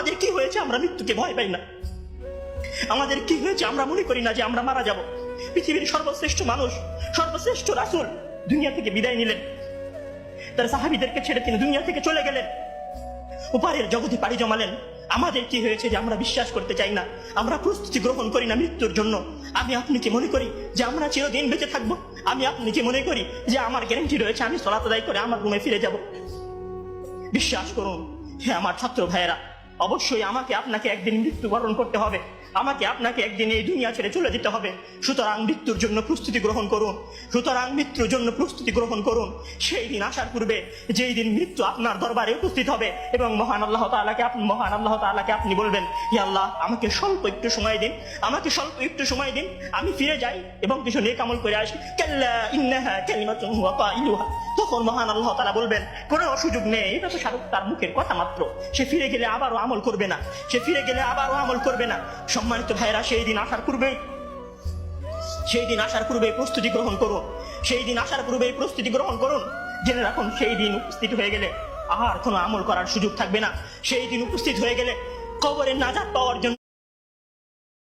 আমাদের কি হয়েছে আমরা মৃত্যুকে ভয় পাই না? আমাদের কি হয়েছে আমরা মনে করি না যে আমরা মারা যাব? পৃথিবীর সর্বশ্রেষ্ঠ মানুষ, সর্বশ্রেষ্ঠ রাসূল দুনিয়া থেকে বিদায় নিলেন, তার সাহাবীদেরকে ছেড়ে তিনি দুনিয়া থেকে চলে গেলেন, ওপারের জগতে পাড়ি জমালেন। আমাদের কি হয়েছে যে আমরা বিশ্বাস করতে চাই না, আমরা প্রস্তুতি গ্রহণ করি না মৃত্যুর জন্য? আমি আপনি কি মনে করি যে আমরা চিরদিন বেঁচে থাকবো? আমি আপনি কি মনে করি যে আমার গ্যারান্টি রয়েছে আমি সালাত আদায় করে আমার রুমে ফিরে যাব? বিশ্বাস করুন হে আমার ছাত্র ভাইয়েরা, অবশ্যই আমাকে আপনাকে একদিন মৃত্যুবরণ করতে হবে, আমাকে আপনাকে একদিন এই দুনিয়া ছেড়ে চলে যেতে হবে। সুতরাং মৃত্যুর জন্য প্রস্তুতি গ্রহণ করুন, সুতরাং মৃত্যুর জন্য প্রস্তুতি গ্রহণ করুন। সেই দিন আসার পূর্বে, যেই দিন মৃত্যু আপনার দরবারে উপস্থিত হবে এবং মহান আল্লাহ তাআলাকে আপনি বলবেন, হে আল্লাহ, আমাকে স্বল্প একটু সময় দিন, আমাকে স্বল্প একটু সময় দিন, আমি ফিরে যাই এবং কিছু নেক আমল করে আসি। কাল্লা ইন্নাহা কালিমাতুন হুয়া কাইলুহা। তখন মহান আল্লাহ তাআলা বলবেন, কোনো সুযোগ নেই, এটা তো সারা তার মুখের কথা মাত্র, সে ফিরে গেলে আবারও আমল করবে না, সে ফিরে গেলে আবারও আমল করবে না। সম্মানিত ভাইরা, সেই দিন আসার পূর্বে প্রস্তুতি গ্রহণ করুন, সেই দিন আসার পূর্বে প্রস্তুতি গ্রহণ করুন। জেনে রাখুন, সেই দিন উপস্থিত হয়ে গেলে আর কোনো আমল করার সুযোগ থাকবে না। সেই দিন উপস্থিত হয়ে গেলে কবরের নাজাত পাওয়ার জন্য